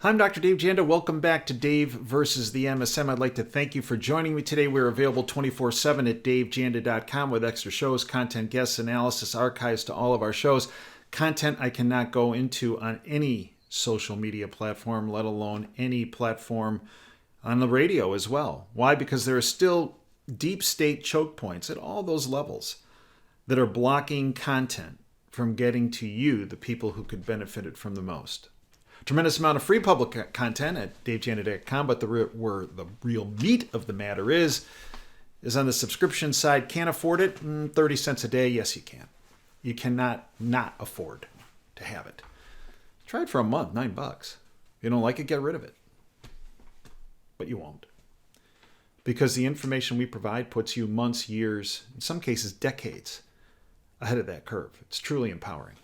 I'm Dr. Dave Janda. Welcome back to Dave versus the MSM. I'd like to thank you for joining me today. We're available 24/7 at davejanda.com with extra shows, content, guests, analysis, archives to all of our shows. Content I cannot go into on any social media platform, let alone any platform on the radio as well. Why? Because there are still deep state choke points at all those levels that are blocking content from getting to you, the people who could benefit it from the most. Tremendous amount of free public content at davejanda.com, but where the real meat of the matter is on the subscription side. Can't afford it? 30 cents a day? Yes, you can. You cannot not afford to have it. Try it for a month, $9. If you don't like it, get rid of it. But you won't. Because the information we provide puts you months, years, in some cases decades ahead of that curve. It's truly empowering.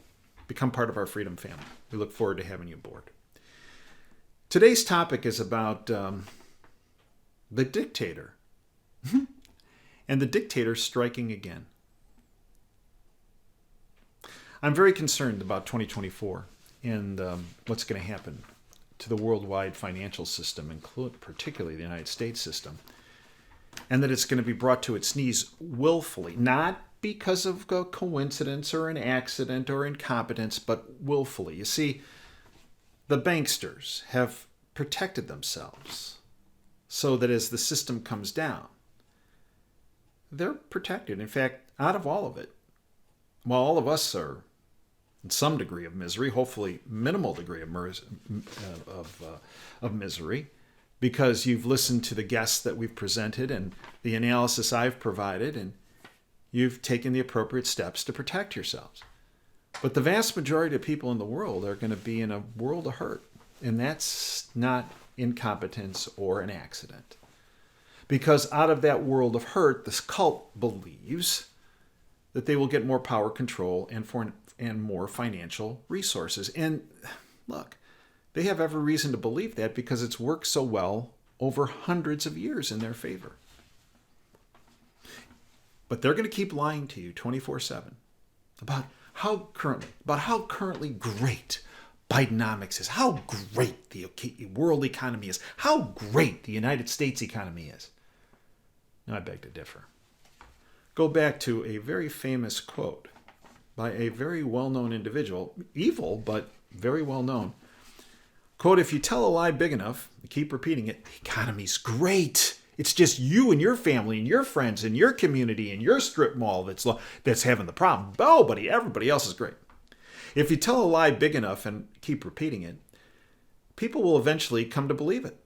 Become part of our freedom family. We look forward to having you aboard. Today's topic is about the dictator. And the dictator striking again. I'm very concerned about 2024 and what's going to happen to the worldwide financial system, particularly the United States system, and that it's going to be brought to its knees willfully, not because of a coincidence or an accident or incompetence, but willfully. You see, the banksters have protected themselves so that as the system comes down, they're protected. In fact, out of all of it, while all of us are in some degree of misery, hopefully minimal degree of misery, because you've listened to the guests that we've presented and the analysis I've provided, and you've taken the appropriate steps to protect yourselves. But the vast majority of people in the world are going to be in a world of hurt. And that's not incompetence or an accident. Because out of that world of hurt, this cult believes that they will get more power, control, and more financial resources. And look, they have every reason to believe that because it's worked so well over hundreds of years in their favor. But they're going to keep lying to you 24/7 about how currently great Bidenomics is, how great the world economy is, how great the United States economy is. Now, I beg to differ. Go back to a very famous quote by a very well-known individual, evil, but very well-known. Quote, "If you tell a lie big enough, keep repeating it, the economy's great. It's just you and your family and your friends and your community and your strip mall that's having the problem. Everybody else is great." If you tell a lie big enough and keep repeating it, people will eventually come to believe it.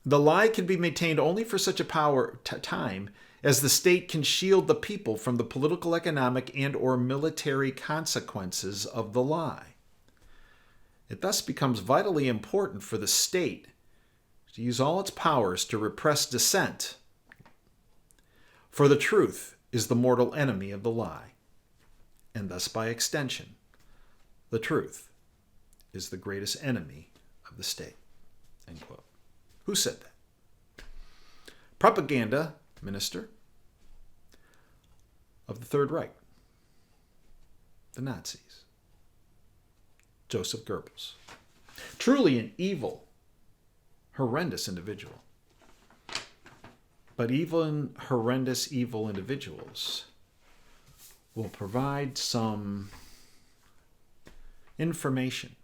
The lie can be maintained only for such a time as the state can shield the people from the political, economic, and or military consequences of the lie. It thus becomes vitally important for the state to use all its powers to repress dissent. For the truth is the mortal enemy of the lie, and thus by extension, the truth is the greatest enemy of the state. End quote. Who said that? Propaganda minister of the Third Reich, the Nazis, Joseph Goebbels. Truly an evil, horrendous individual. But even horrendous, evil individuals will provide some information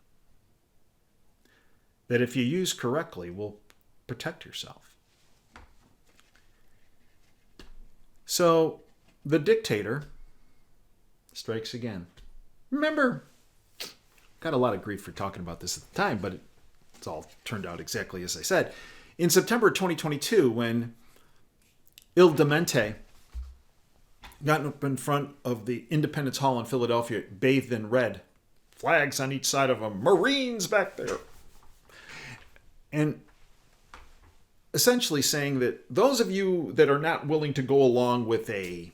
that if you use correctly will protect yourself. So the dictator strikes again. Remember, got a lot of grief for talking about this at the time, but it's all turned out exactly as I said. In September 2022, when Il Demente got up in front of the Independence Hall in Philadelphia, bathed in red, flags on each side of him, Marines back there, and essentially saying that those of you that are not willing to go along with a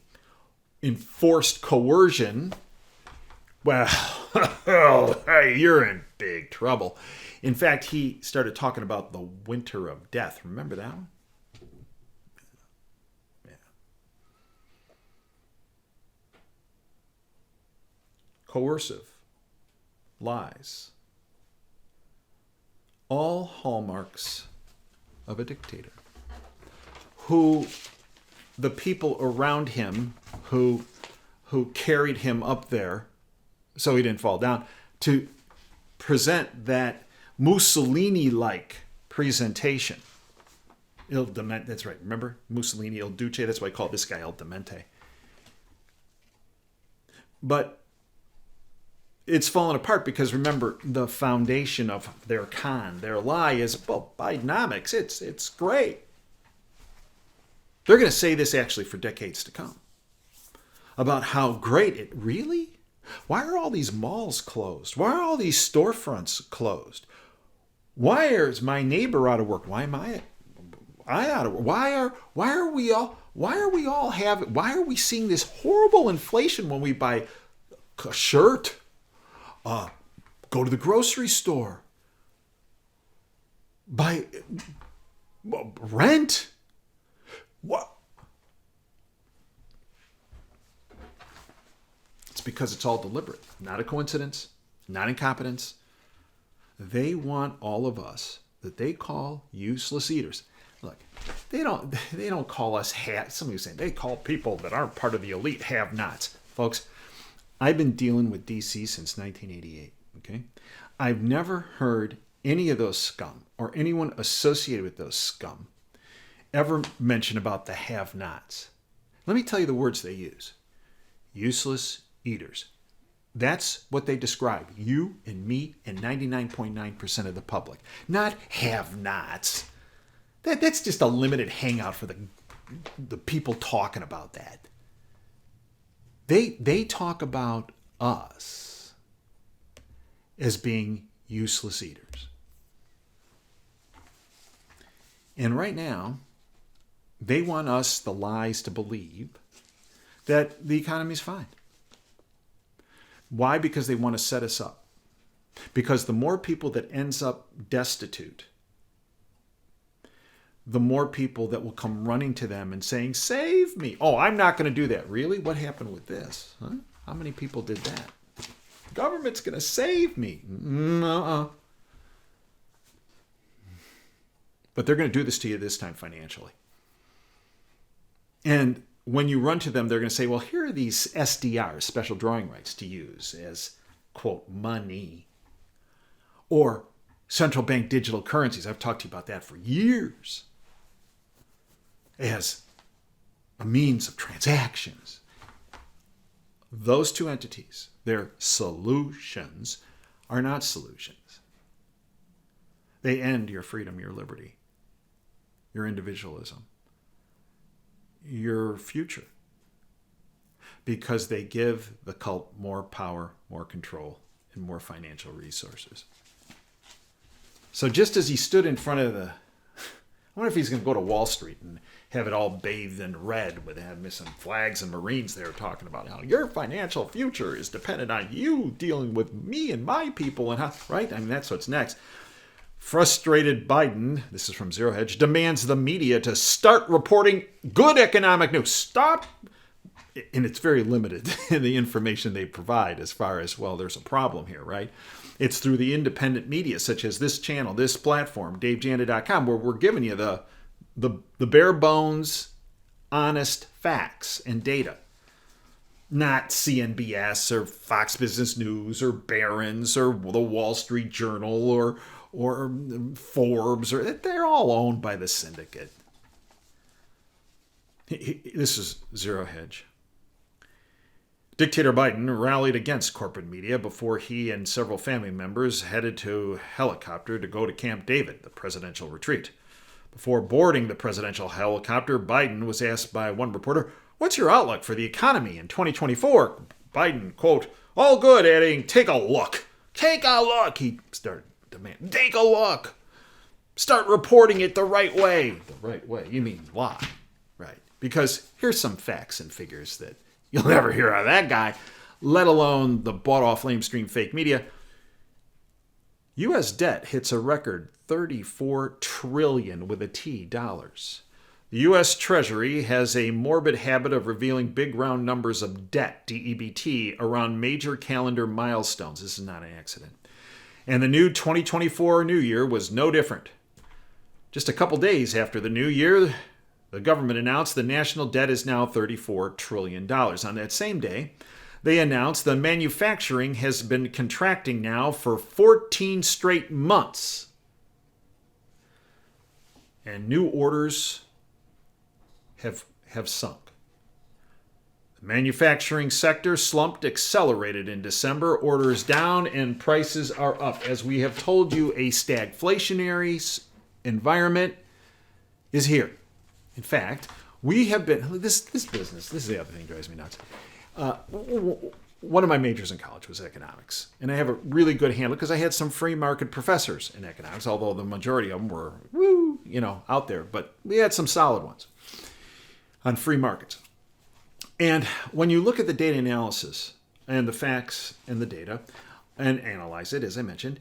enforced coercion, well, hey, you're in big trouble. In fact, he started talking about the winter of death. Remember that one? Yeah. Coercive lies all hallmarks of a dictator, who the people around him who carried him up there so he didn't fall down, to present that Mussolini-like presentation. Il Demente, that's right. Remember? Mussolini, Il Duce, that's why I call this guy Il Demente. But it's fallen apart because, remember, the foundation of their con, their lie is, well, Bidenomics, it's great. They're going to say this actually for decades to come about how great it really. Why are all these malls closed? Why are all these storefronts closed? Why is my neighbor out of work? Why am I out of work? Why are we seeing this horrible inflation when we buy a shirt, go to the grocery store, buy rent? What? It's because it's all deliberate, not a coincidence, not incompetence. They want all of us that they call useless eaters. Look, they don't call us somebody was saying they call people that aren't part of the elite have-nots. Folks, I've been dealing with DC since 1988, okay? I've never heard any of those scum or anyone associated with those scum ever mention about the have-nots. Let me tell you the words they use. Useless eaters. That's what they describe. You and me and 99.9% of the public. Not have-nots. That's just a limited hangout for the people talking about that. They talk about us as being useless eaters. And right now, they want us, the lies, to believe that the economy's fine. Why? Because they want to set us up. Because the more people that ends up destitute, the more people that will come running to them and saying, save me. Oh, I'm not going to do that. Really? What happened with this? Huh? How many people did that? The government's going to save me. But they're going to do this to you this time financially. And when you run to them, they're going to say, well, here are these SDRs, special drawing rights, to use as, quote, money. Or central bank digital currencies. I've talked to you about that for years. As a means of transactions. Those two entities, their solutions, are not solutions. They end your freedom, your liberty, your individualism, your future. Because they give the cult more power, more control, and more financial resources. So just as he stood in front of I wonder if he's going to go to Wall Street and have it all bathed in red with some flags and Marines there talking about how your financial future is dependent on you dealing with me and my people, and how, right? I mean, that's what's next. Frustrated Biden, this is from Zero Hedge, demands the media to start reporting good economic news. Stop. And it's very limited in the information they provide as far as, well, there's a problem here, right? It's through the independent media, such as this channel, this platform, DaveJanda.com, where we're giving you the bare bones, honest facts and data. Not CNBS or Fox Business News or Barron's or the Wall Street Journal or Forbes. They're all owned by the syndicate. This is Zero Hedge. Dictator Biden rallied against corporate media before he and several family members headed to helicopter to go to Camp David, the presidential retreat. Before boarding the presidential helicopter, Biden was asked by one reporter, "What's your outlook for the economy in 2024? Biden, quote, "All good," adding, "Take a look. Take a look." He started demanding, "Take a look. Start reporting it the right way." The right way? You mean lie, right? Because here's some facts and figures that you'll never hear out of that guy, let alone the bought-off lamestream fake media. U.S. debt hits a record $34 trillion with a T dollars. The U.S. Treasury has a morbid habit of revealing big round numbers of debt, DEBT, around major calendar milestones. This is not an accident. And the new 2024 New Year was no different. Just a couple days after the new year, the government announced the national debt is now $34 trillion. On that same day, they announced the manufacturing has been contracting now for 14 straight months. And new orders have sunk. The manufacturing sector slumped, accelerated in December. Orders down and prices are up. As we have told you, a stagflationary environment is here. In fact, we have been, this business, this is the other thing that drives me nuts. One of my majors in college was economics. And I have a really good handle because I had some free market professors in economics, although the majority of them were, out there. But we had some solid ones on free markets. And when you look at the data analysis and the facts and the data and analyze it, as I mentioned,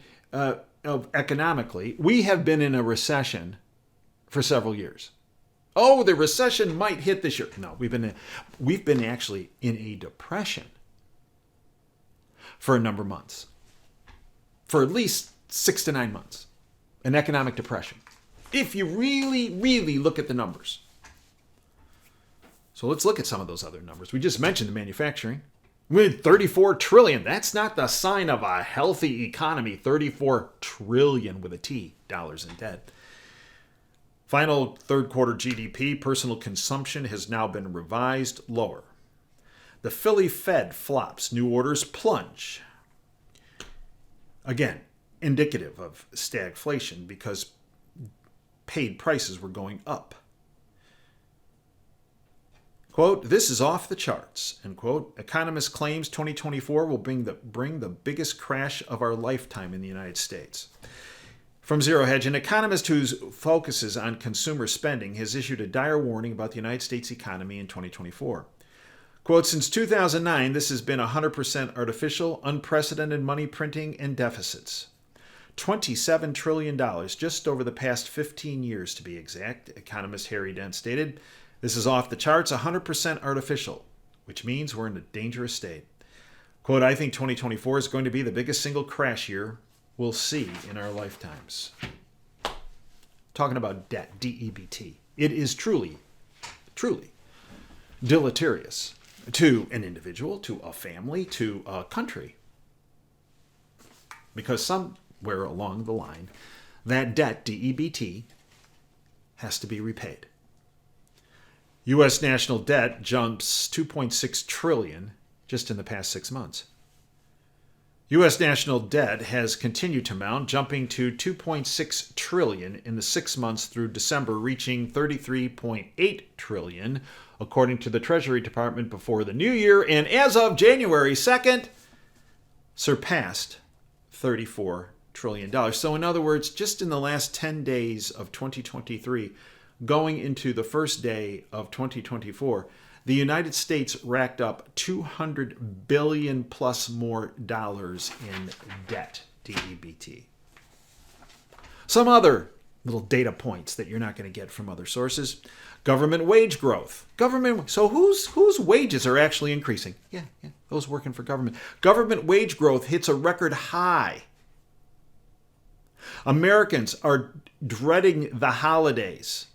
economically, we have been in a recession for several years. Oh, the recession might hit this year. No, we've been actually in a depression for a number of months, for at least 6 to 9 months, an economic depression. If you really, really look at the numbers. So let's look at some of those other numbers. We just mentioned the manufacturing. With 34 trillion, that's not the sign of a healthy economy. 34 trillion with a T dollars in debt. Final third quarter GDP, personal consumption has now been revised lower. The Philly Fed flops, new orders plunge. Again, indicative of stagflation because paid prices were going up. Quote, this is off the charts, end quote. Economist claims 2024 will bring the biggest crash of our lifetime in the United States. From Zero Hedge, an economist who focuses on consumer spending has issued a dire warning about the United States economy in 2024. Quote, since 2009, this has been 100% artificial, unprecedented money printing and deficits. $27 trillion just over the past 15 years, to be exact, economist Harry Dent stated. This is off the charts, 100% artificial, which means we're in a dangerous state. Quote, I think 2024 is going to be the biggest single crash year we'll see in our lifetimes. Talking about debt, D-E-B-T. It is truly, truly deleterious to an individual, to a family, to a country. Because somewhere along the line, that debt, D-E-B-T, has to be repaid. U.S. national debt jumps $2.6 trillion just in the past 6 months. U.S. national debt has continued to mount, jumping to $2.6 trillion in the 6 months through December, reaching $33.8 trillion, according to the Treasury Department before the new year, and as of January 2nd, surpassed $34 trillion. So in other words, just in the last 10 days of 2023, going into the first day of 2024, the United States racked up $200 billion plus more dollars in debt, DEBT. Some other little data points that you're not going to get from other sources. Government wage growth. So whose wages are actually increasing? Yeah, those working for government. Government wage growth hits a record high. Americans are dreading the holidays.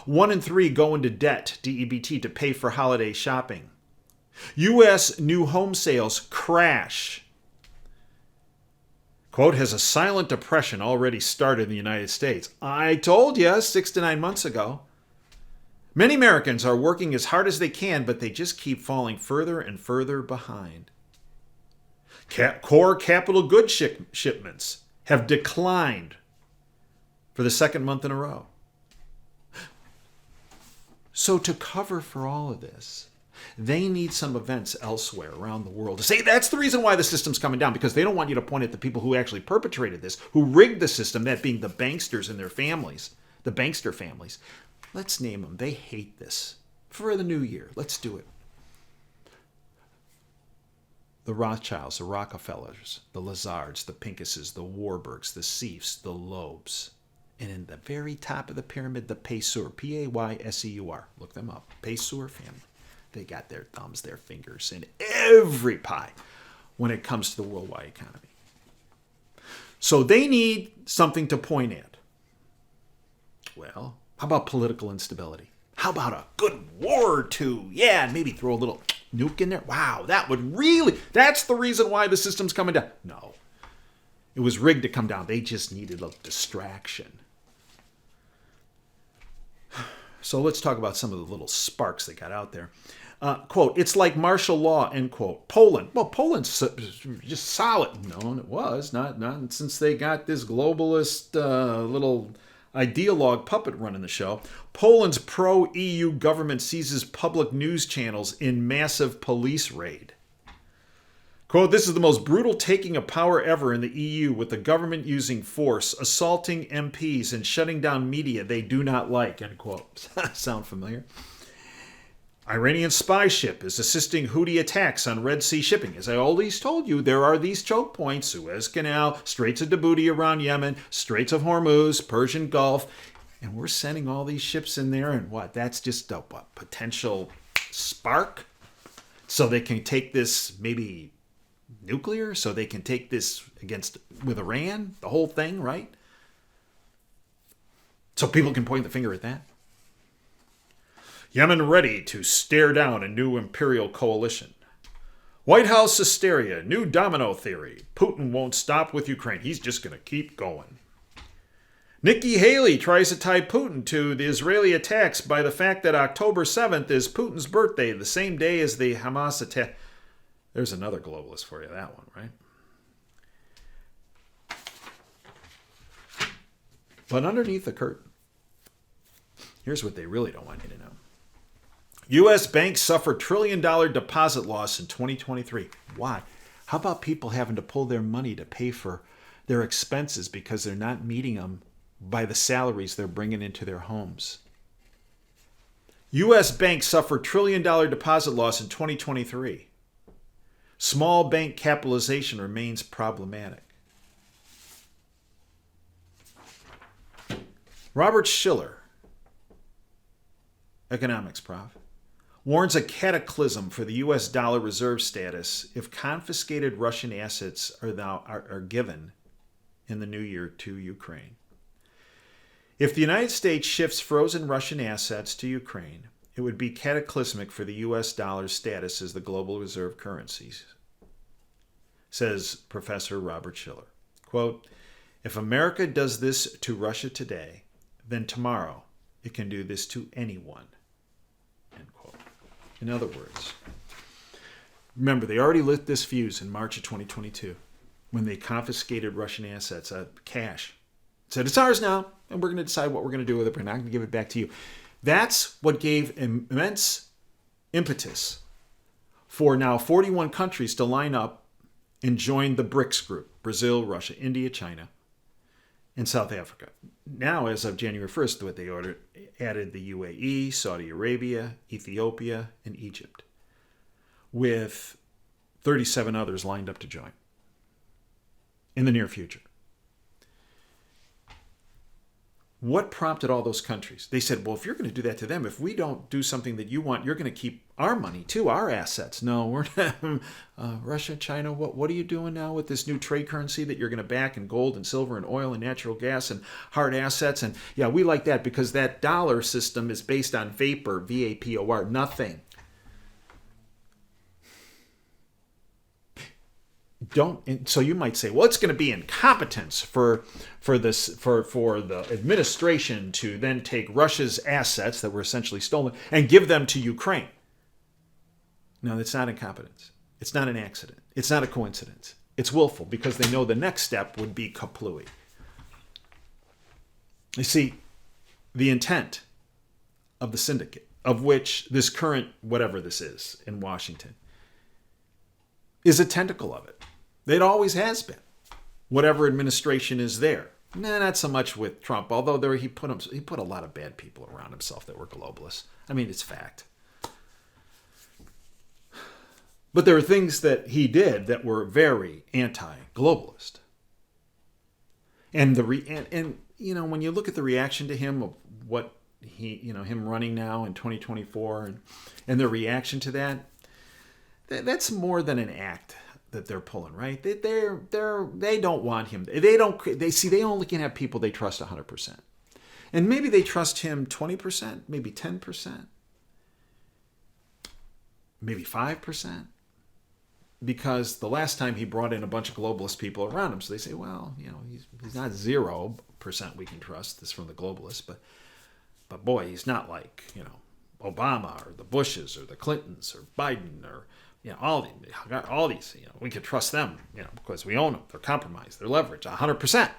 1 in 3 go into debt, DEBT, to pay for holiday shopping. U.S. new home sales crash. Quote, has a silent depression already started in the United States? I told you 6 to 9 months ago. Many Americans are working as hard as they can, but they just keep falling further and further behind. Core capital goods shipments have declined for the second month in a row. So to cover for all of this, they need some events elsewhere around the world to say that's the reason why the system's coming down, because they don't want you to point at the people who actually perpetrated this, who rigged the system, that being the banksters and their families, the bankster families. Let's name them. They hate this. For the new year, let's do it. The Rothschilds, the Rockefellers, the Lazards, the Pinkuses, the Warburgs, the Seifs, the Loebs. And in the very top of the pyramid, the Payseur, P-A-Y-S-E-U-R. Look them up. Payseur family. They got their thumbs, their fingers in every pie when it comes to the worldwide economy. So they need something to point at. Well, how about political instability? How about a good war or two? Yeah, and maybe throw a little nuke in there. Wow, that's the reason why the system's coming down. No, it was rigged to come down. They just needed a distraction. So let's talk about some of the little sparks that got out there. Quote, it's like martial law, end quote. Poland. Well, Poland's just solid. No, it was. Not since they got this globalist little ideologue puppet running the show. Poland's pro-EU government seizes public news channels in massive police raid. Quote, this is the most brutal taking of power ever in the EU, with the government using force, assaulting MPs, and shutting down media they do not like, end quote. Sound familiar? Iranian spy ship is assisting Houthi attacks on Red Sea shipping. As I always told you, there are these choke points: Suez Canal, Straits of Djibouti around Yemen, Straits of Hormuz, Persian Gulf. And we're sending all these ships in there, and what? That's just a potential spark? So they can take this, maybe nuclear? So they can take this with Iran? The whole thing, right? So people can point the finger at that? Yemen ready to stare down a new imperial coalition. White House hysteria, new domino theory. Putin won't stop with Ukraine. He's just going to keep going. Nikki Haley tries to tie Putin to the Israeli attacks by the fact that October 7th is Putin's birthday, the same day as the Hamas attack. There's another globalist for you, that one, right? But underneath the curtain, here's what they really don't want you to know. U.S. banks suffer $1 trillion deposit loss in 2023. Why? How about people having to pull their money to pay for their expenses because they're not meeting them by the salaries they're bringing into their homes? U.S. banks suffer $1 trillion deposit loss in 2023. Small bank capitalization remains problematic. Robert Schiller, economics prof, warns a cataclysm for the U.S. dollar reserve status if confiscated Russian assets are given in the new year to Ukraine. If the United States shifts frozen Russian assets to Ukraine, it would be cataclysmic for the U.S. dollar's status as the global reserve currency, says Professor Robert Schiller. Quote, if America does this to Russia today, then tomorrow it can do this to anyone. End quote. In other words, remember, they already lit this fuse in March of 2022 when they confiscated Russian assets, cash. Said, it's ours now, and we're going to decide what we're going to do with it. We're not going to give it back to you. That's what gave immense impetus for now 41 countries to line up and join the BRICS group: Brazil, Russia, India, China, and South Africa. Now, as of January 1st, what they added the UAE, Saudi Arabia, Ethiopia, and Egypt, with 37 others lined up to join in the near future. What prompted all those countries? They said, well, if you're going to do that to them, if we don't do something that you want, you're going to keep our money too, our assets. No, we're not. Russia, China, what are you doing now with this new trade currency that you're going to back in gold and silver and oil and natural gas and hard assets? And yeah, we like that because that dollar system is based on vapor, V-A-P-O-R, nothing. So you might say, well, it's going to be incompetence for the administration to then take Russia's assets that were essentially stolen and give them to Ukraine. No, that's not incompetence. It's not an accident. It's not a coincidence. It's willful because they know the next step would be kaplooey. You see, the intent of the syndicate, of which this current whatever this is in Washington, is a tentacle of it. It always has been. Whatever administration is there. Nah, not so much with Trump, although he put a lot of bad people around himself that were globalists. I mean, it's fact. But there are things that he did that were very anti-globalist. And when you look at the reaction to him of what him running now in 2024 and the reaction to that, that's more than an act that they're pulling, right? They don't want him. They only can have people they trust 100%. And maybe they trust him 20%, maybe 10%, maybe 5%. Because the last time he brought in a bunch of globalist people around him, so they say, well, he's not 0% we can trust. This is from the globalists, but boy, he's not like Obama or the Bushes or the Clintons or Biden or all these. We can trust them, because we own them. They're compromised. They're leveraged 100%.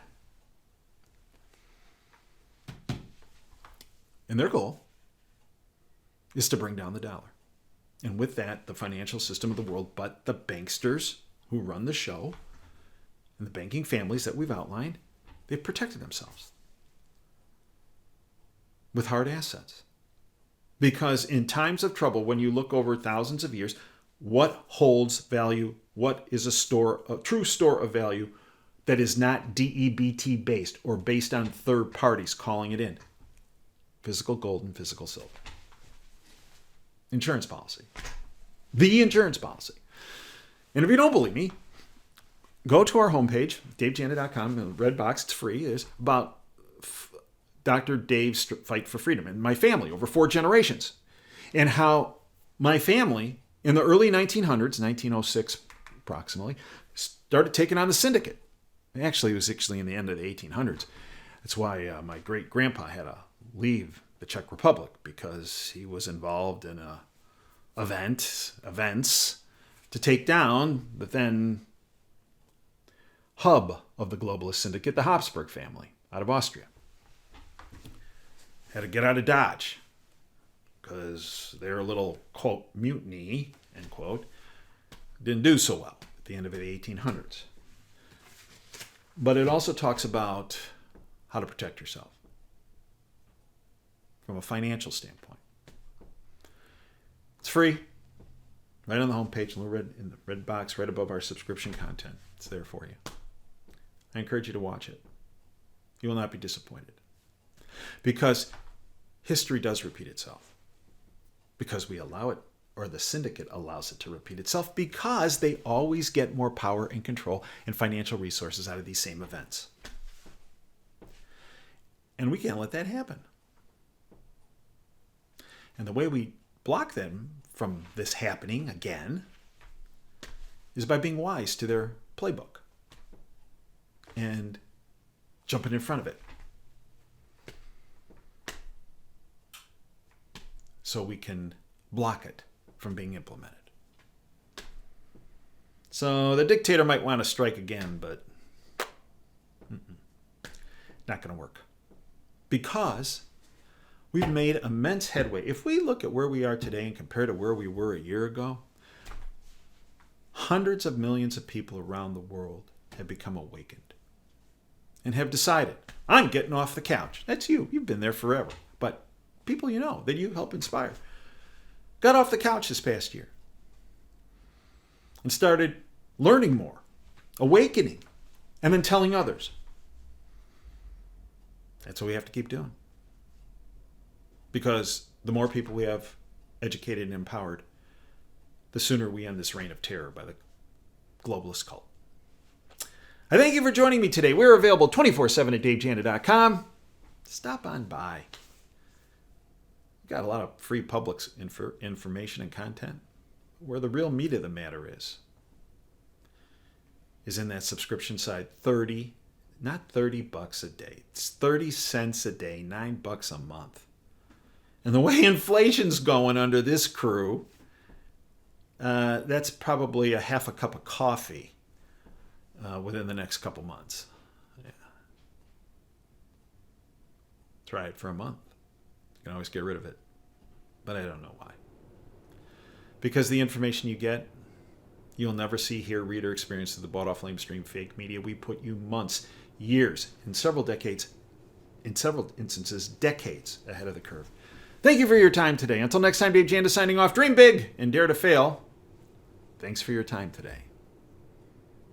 And their goal is to bring down the dollar. And with that, the financial system of the world, but the banksters who run the show and the banking families that we've outlined, they've protected themselves with hard assets. Because in times of trouble, when you look over thousands of years, what holds value? What is a true store of value that is not DEBT based or based on third parties calling it in? Physical gold and physical silver. Insurance policy. The insurance policy. And if you don't believe me, go to our homepage, davejanda.com, in the red box, it's free. It's about Dr. Dave's fight for freedom and my family over 4 generations. And how my family, in the early 1900s, 1906 approximately, started taking on the syndicate. Actually, it was in the end of the 1800s. That's why my great-grandpa had to leave the Czech Republic, because he was involved in events to take down the then hub of the globalist syndicate, the Habsburg family, out of Austria. Had to get out of Dodge because their little, quote, mutiny, end quote, didn't do so well at the end of the 1800s. But it also talks about how to protect yourself from a financial standpoint. It's free, right on the homepage, in the red box, right above our subscription content. It's there for you. I encourage you to watch it. You will not be disappointed. Because history does repeat itself. Because we allow it, or the syndicate allows it to repeat itself, because they always get more power and control and financial resources out of these same events. And we can't let that happen. And the way we block them from this happening again is by being wise to their playbook and jumping in front of it. So we can block it from being implemented. So the dictator might want to strike again, but not going to work. Because we've made immense headway. If we look at where we are today and compare to where we were a year ago, hundreds of millions of people around the world have become awakened and have decided, I'm getting off the couch. That's you. You've been there forever. But people that you help inspire got off the couch this past year and started learning more, awakening, and then telling others. That's what we have to keep doing. Because the more people we have educated and empowered, the sooner we end this reign of terror by the globalist cult. I thank you for joining me today. We're available 24/7 at davejanda.com. Stop on by. We've got a lot of free public information and content. Where the real meat of the matter is in that subscription side. Not $30 a day. It's 30 cents a day, $9 a month. And the way inflation's going under this crew, that's probably a half a cup of coffee within the next couple months. Yeah. Try it for a month. You can always get rid of it. But I don't know why. Because the information you get, you'll never see, hear, read, or experience through the bought-off lamestream fake media. We put you months, years, in several instances, decades ahead of the curve. Thank you for your time today. Until next time, Dave Janda signing off. Dream big and dare to fail. Thanks for your time today.